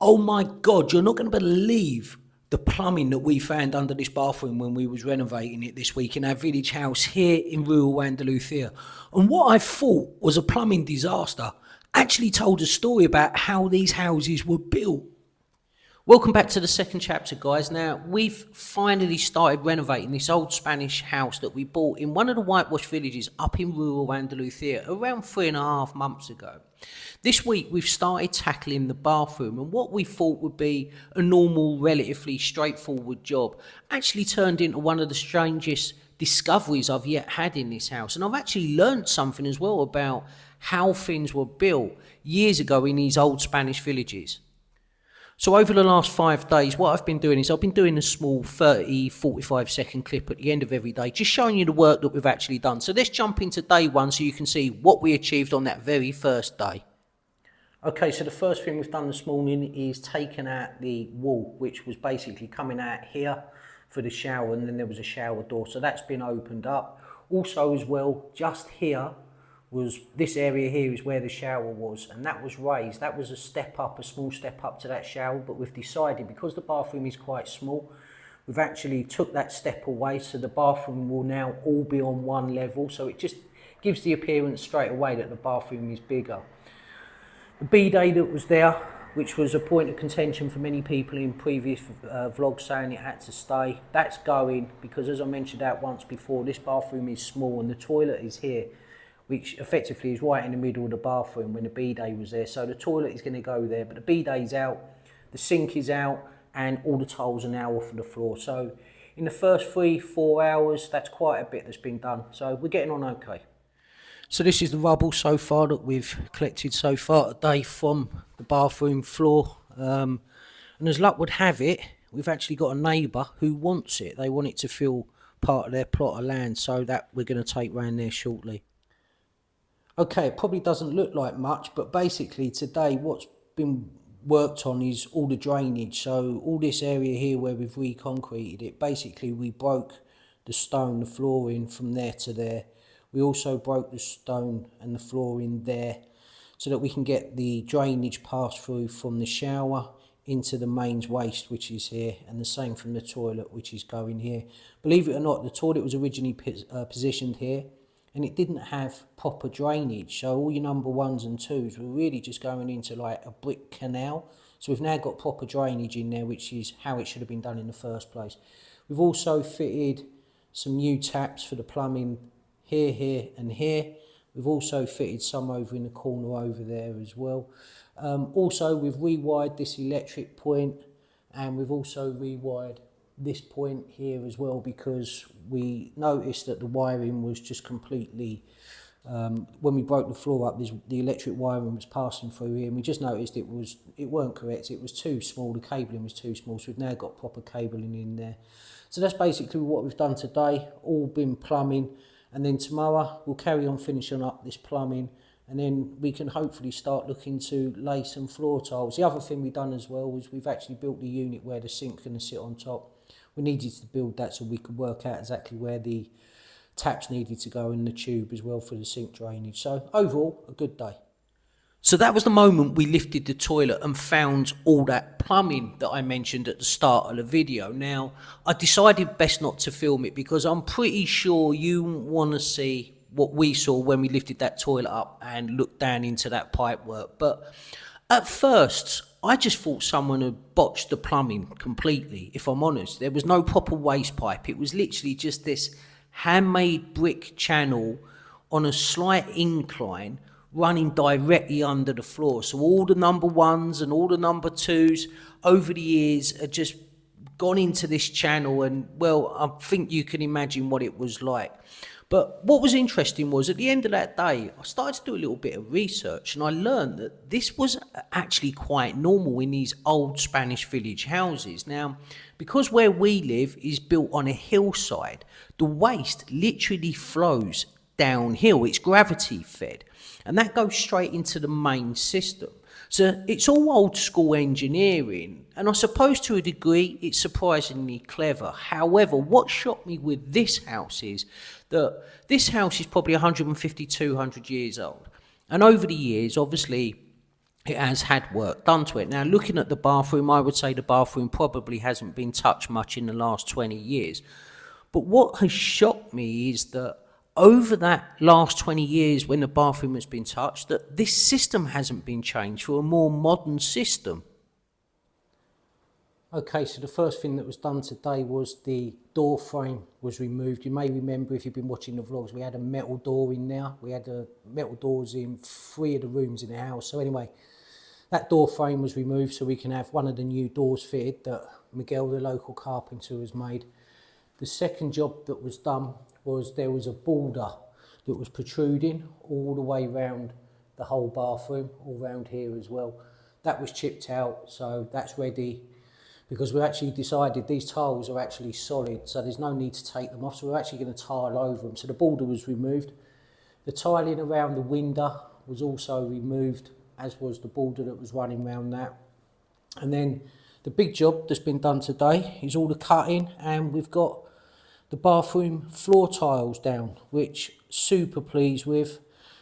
Oh my God, you're not going to believe the plumbing that we found under this bathroom when we was renovating it this week in our village house here in rural Andalucía. And what I thought was a plumbing disaster actually told a story about how these houses were built. Welcome back to the second chapter, guys. Now, we've finally started renovating this old Spanish house that we bought in one of the whitewashed villages up in rural Andalucía around 3.5 months ago. This week, we've started tackling the bathroom, and what we thought would be a normal, relatively straightforward job actually turned into one of the strangest discoveries I've yet had in this house. And I've actually learned something as well about how things were built years ago in these old Spanish villages. So over the last 5 days, what I've been doing is I've been doing a small 45 second clip at the end of every day, just showing you the work that we've actually done. So let's jump into day one so you can see what we achieved on that very first day. Okay, so the first thing we've done this morning is taken out the wall, which was basically coming out here for the shower, and then there was a shower door. So that's been opened up. Also as well, just here, was this area here is where the shower was, and that was raised. That was a step up, a small step up to that shower, but we've decided because the bathroom is quite small, we've actually took that step away, so the bathroom will now all be on one level, so it just gives the appearance straight away that the bathroom is bigger. The bidet that was there, which was a point of contention for many people in previous vlogs saying it had to stay, that's going, because as I mentioned out once before, this bathroom is small and the toilet is here, which effectively is right in the middle of the bathroom when the bidet was there. So the toilet is going to go there, but the bidet's out, the sink is out, and all the tiles are now off of the floor. So in the first 3-4 hours, that's quite a bit that's been done. So we're getting on okay. So this is the rubble so far that we've collected so far today from the bathroom floor. And as luck would have it, we've actually got a neighbour who wants it. They want it to feel part of their plot of land, so that we're going to take round there shortly. Okay, it probably doesn't look like much, but basically today what's been worked on is all the drainage. So all this area here where we've reconcreted it, basically we broke the stone, the flooring from there to there. We also broke the stone and the flooring there so that we can get the drainage passed through from the shower into the mains waste, which is here, and the same from the toilet, which is going here. Believe it or not, the toilet was originally positioned here, and it didn't have proper drainage, so all your number 1s and 2s were really just going into like a brick canal. So we've now got proper drainage in there, which is how it should have been done in the first place. We've also fitted some new taps for the plumbing here, here and here. We've also fitted some over in the corner over there as well. Also we've rewired this electric point, and we've also rewired this point here as well, because we noticed that the wiring was just completely, when we broke the floor up, the electric wiring was passing through here, and we just noticed it weren't correct. It was too small, the cabling was too small, so we've now got proper cabling in there. So that's basically what we've done today, all been plumbing, and then tomorrow we'll carry on finishing up this plumbing, and then we can hopefully start looking to lay some floor tiles. The other thing we've done as well was we've actually built the unit where the sink's going to sit on top. We needed to build that so we could work out exactly where the taps needed to go and the tube as well for the sink drainage. So overall, a good day. So that was the moment we lifted the toilet and found all that plumbing that I mentioned at the start of the video. Now, I decided best not to film it because I'm pretty sure you want to see what we saw when we lifted that toilet up and looked down into that pipework. But at first, I just thought someone had botched the plumbing completely, if I'm honest. There was no proper waste pipe. It was literally just this handmade brick channel on a slight incline running directly under the floor. So all the number 1s and all the number 2s over the years had just gone into this channel, and well, I think you can imagine what it was like. But what was interesting was at the end of that day, I started to do a little bit of research, and I learned that this was actually quite normal in these old Spanish village houses. Now, because where we live is built on a hillside, the waste literally flows downhill. It's gravity fed, and that goes straight into the main system. So it's all old school engineering, and I suppose to a degree it's surprisingly clever. However, what shocked me with this house is that this house is probably 150, 200 years old. And over the years, obviously, it has had work done to it. Now, looking at the bathroom, I would say the bathroom probably hasn't been touched much in the last 20 years. But what has shocked me is that over that last 20 years when the bathroom has been touched, that this system hasn't been changed for a more modern system. Okay, so the first thing that was done today was the door frame was removed. You may remember, if you've been watching the vlogs, we had a metal door in there. We had metal doors in 3 of the rooms in the house. So anyway, that door frame was removed so we can have one of the new doors fitted that Miguel, the local carpenter, has made. The second job that was done was there was a boulder that was protruding all the way round the whole bathroom, all round here as well. That was chipped out, so that's ready, because we actually decided these tiles are actually solid, so there's no need to take them off, so we're actually going to tile over them. So the boulder was removed. The tiling around the window was also removed, as was the boulder that was running around that. And then the big job that's been done today is all the cutting, and we've got the bathroom floor tiles down, which super pleased with.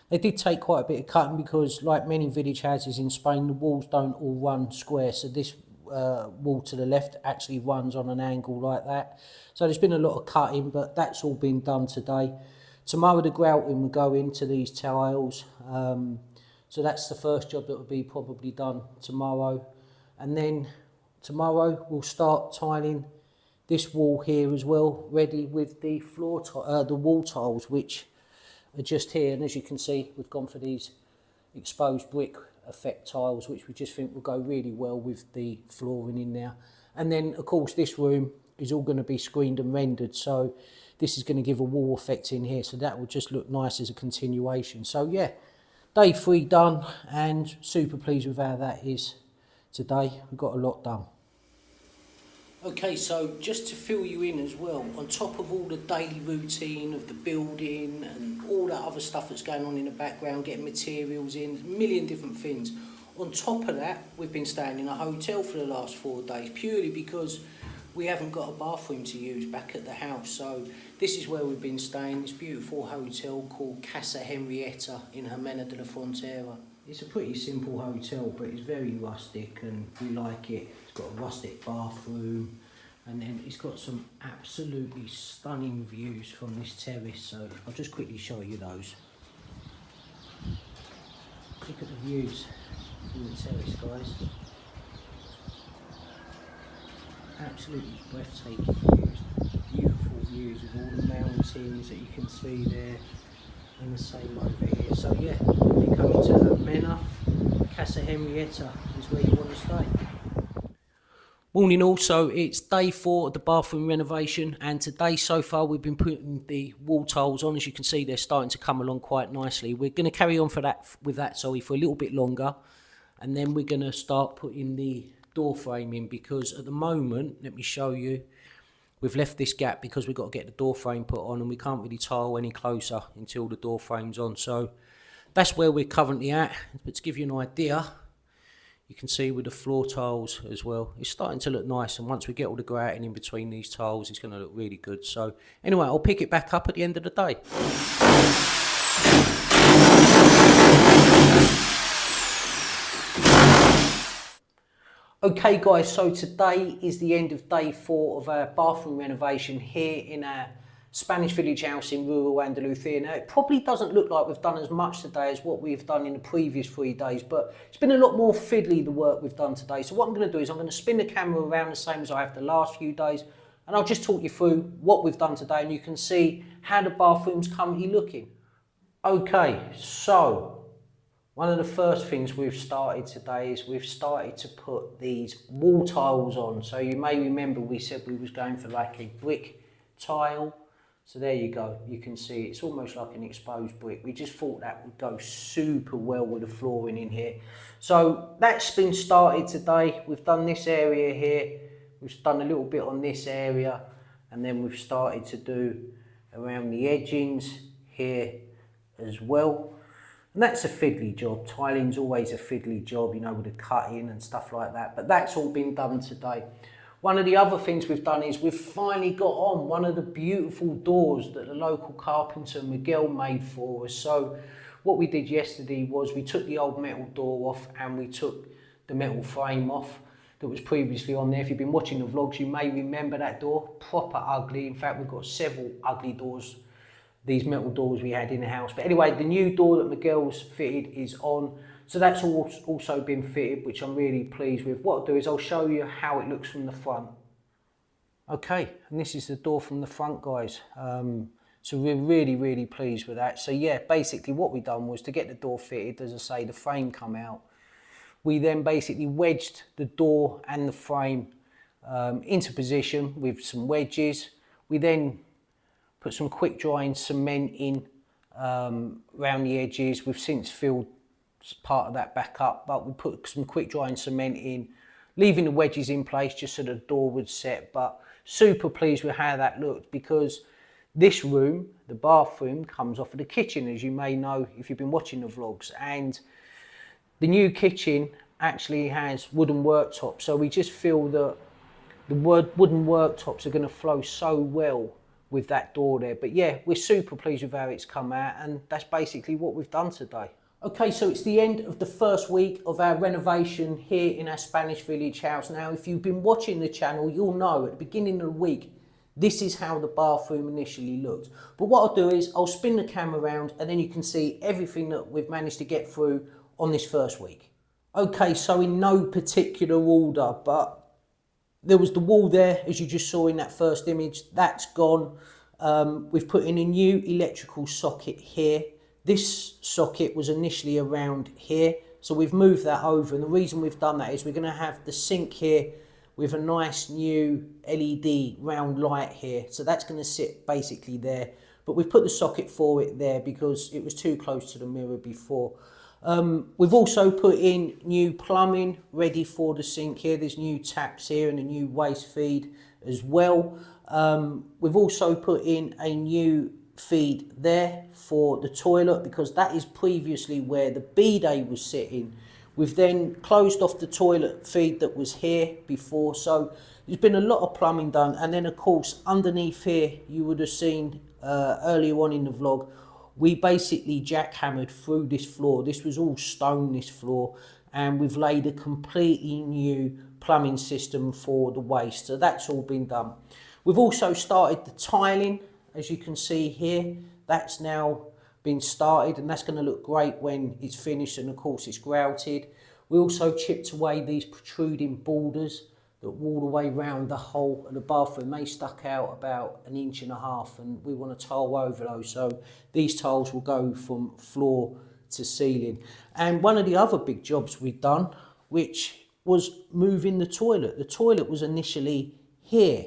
They did take quite a bit of cutting because, like many village houses in Spain, the walls don't all run square, so this wall to the left actually runs on an angle like that. So there's been a lot of cutting, but that's all been done today. Tomorrow the grouting will go into these tiles, so that's the first job that will be probably done tomorrow. And then tomorrow we'll start tiling this wall here as well, ready with the the wall tiles, which are just here. And as you can see, we've gone for these exposed brick effect tiles, which we just think will go really well with the flooring in there. And then of course this room is all going to be screened and rendered, so this is going to give a wall effect in here, so that will just look nice as a continuation. So yeah, day 3 done, and super pleased with how that is today. We've got a lot done. Okay, so just to fill you in as well, on top of all the daily routine of the building and all that other stuff that's going on in the background, getting materials in, a million different things. On top of that, we've been staying in a hotel for the last 4 days, purely because we haven't got a bathroom to use back at the house. So this is where we've been staying, this beautiful hotel called Casa Henrietta in Jimena de la Frontera. It's a pretty simple hotel, but it's very rustic and we like it. It's got a rustic bathroom, and then it's got some absolutely stunning views from this terrace, so I'll just quickly show you those. Look at the views from the terrace, guys. Absolutely breathtaking views, beautiful views with all the mountains that you can see there, and the same over here. So yeah, if you come into Mena, Casa Henrietta is where you want to stay. Morning all, so it's day 4 of the bathroom renovation, and today so far we've been putting the wall tiles on. As you can see, they're starting to come along quite nicely. We're going to carry on for a little bit longer, and then we're going to start putting the door frame in, because at the moment, let me show you, we've left this gap because we've got to get the door frame put on, and we can't really tile any closer until the door frame's on. So that's where we're currently at. But to give you an idea, you can see with the floor tiles as well, it's starting to look nice, and once we get all the grouting in between these tiles, it's going to look really good. So anyway, I'll pick it back up at the end of the day. Okay guys, so today is the end of day 4 of our bathroom renovation here in our Spanish village house in rural Andalucía. Now, it probably doesn't look like we've done as much today as what we've done in the previous 3 days, but it's been a lot more fiddly, the work we've done today. So what I'm going to do is I'm going to spin the camera around the same as I have the last few days, and I'll just talk you through what we've done today, and you can see how the bathroom's currently looking. Okay, so one of the first things we've started today is we've started to put these wall tiles on. So you may remember we said we was going for like a brick tile. So there you go, you can see it's almost like an exposed brick. We just thought that would go super well with the flooring in here. So that's been started today. We've done this area here, we've done a little bit on this area, and then we've started to do around the edgings here as well. And that's a fiddly job. Tiling's always a fiddly job, you know, with the cutting and stuff like that. But that's all been done today. One of the other things we've done is we've finally got on one of the beautiful doors that the local carpenter Miguel made for us. So what we did yesterday was we took the old metal door off and we took the metal frame off that was previously on there. If you've been watching the vlogs, you may remember that door, proper ugly. In fact, we've got several ugly doors, these metal doors we had in the house. But anyway, the new door that Miguel's fitted is on. So that's also been fitted, which I'm really pleased with. What I'll do is I'll show you how it looks from the front. Okay, and this is the door from the front, guys. So we're really pleased with that. So yeah, basically what we done was to get the door fitted, as I say, the frame come out. We then basically wedged the door and the frame into position with some wedges. We then put some quick drying cement in around the edges. We've since filled part of that back up, but we put some quick drying cement in, leaving the wedges in place just so the door would set. But super pleased with how that looked, because this room, the bathroom, comes off of the kitchen, as you may know if you've been watching the vlogs. And the new kitchen actually has wooden worktops, so we just feel that the wooden worktops are going to flow so well with that door there. But yeah, we're super pleased with how it's come out, and that's basically what we've done today. Okay, so it's the end of the first week of our renovation here in our Spanish village house. Now, if you've been watching the channel, you'll know at the beginning of the week, this is how the bathroom initially looked. But what I'll do is I'll spin the camera around and then you can see everything that we've managed to get through on this first week. Okay, so in no particular order, but there was the wall there, as you just saw in that first image. That's gone. We've put in a new electrical socket here. This socket was initially around here, so we've moved that over. And the reason we've done that is we're going to have the sink here with a nice new LED round light here. So that's going to sit basically there. But we've put the socket for it there because it was too close to the mirror before. We've also put in new plumbing ready for the sink here. There's new taps here and a new waste feed as well. We've also put in a new feed there for the toilet, because that is previously where the bidet was sitting. We've then closed off the toilet feed that was here before. So there's been a lot of plumbing done. And then of course underneath here, you would have seen earlier on in the vlog, we basically jackhammered through this floor. This was all stone, this floor, and we've laid a completely new plumbing system for the waste. So that's all been done. We've also started the tiling, as you can see here. That's now been started, and that's going to look great when it's finished, and of course it's grouted. We also chipped away these protruding borders that wall the way round the whole of the bathroom. They stuck out about 1.5 inches, and we want to tile over those. So these tiles will go from floor to ceiling. And one of the other big jobs we've done, which was moving the toilet. The toilet was initially here,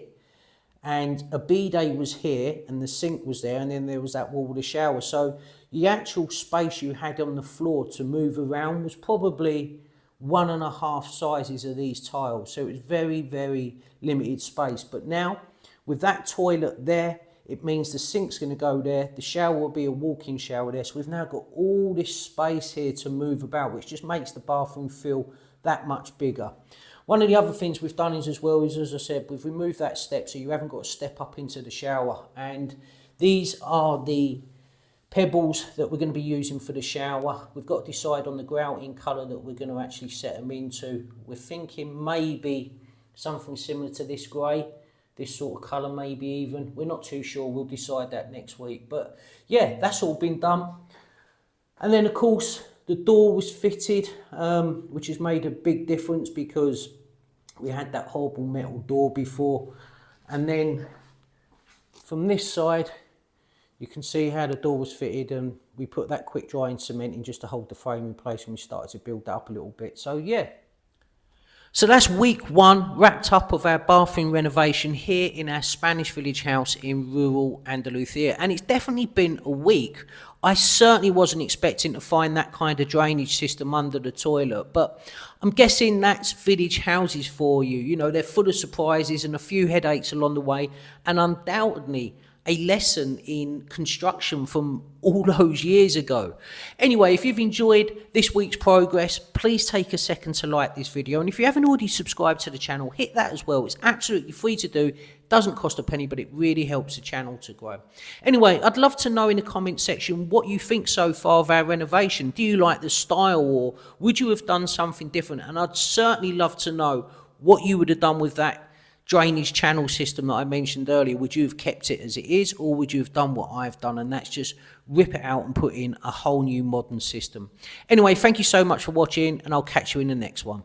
and a bidet was here, and the sink was there, and then there was that wall with the shower. So the actual space you had on the floor to move around was probably 1.5 sizes of these tiles. So it was very limited space. But now with that toilet there, it means the sink's going to go there, the shower will be a walk-in shower there. So we've now got all this space here to move about, which just makes the bathroom feel that much bigger. One of the other things we've done is, as well, is, as I said, we've removed that step, so you haven't got to step up into the shower. And these are the pebbles that we're going to be using for the shower. We've got to decide on the grouting colour that we're going to actually set them into. We're thinking maybe something similar to this grey, this sort of colour maybe even. We're not too sure, we'll decide that next week. But yeah, that's all been done. And then of course the door was fitted, which has made a big difference because we had that horrible metal door before. And then from this side, you can see how the door was fitted, and we put that quick drying cement in just to hold the frame in place, and we started to build that up a little bit. So yeah. So that's week 1 wrapped up of our bathroom renovation here in our Spanish village house in rural Andalucía. And it's definitely been a week. I certainly wasn't expecting to find that kind of drainage system under the toilet, but I'm guessing that's village houses for you. You know, they're full of surprises and a few headaches along the way, and undoubtedly a lesson in construction from all those years ago. Anyway, if you've enjoyed this week's progress, please take a second to like this video. And if you haven't already subscribed to the channel, hit that as well. It's absolutely free to do. Doesn't cost a penny, but it really helps the channel to grow. Anyway, I'd love to know in the comment section what you think so far of our renovation. Do you like the style, or would you have done something different? And I'd certainly love to know what you would have done with that drainage channel system that I mentioned earlier. Would you have kept it as it is, or would you have done what I've done, and that's just rip it out and put in a whole new modern system? Anyway, thank you so much for watching, and I'll catch you in the next one.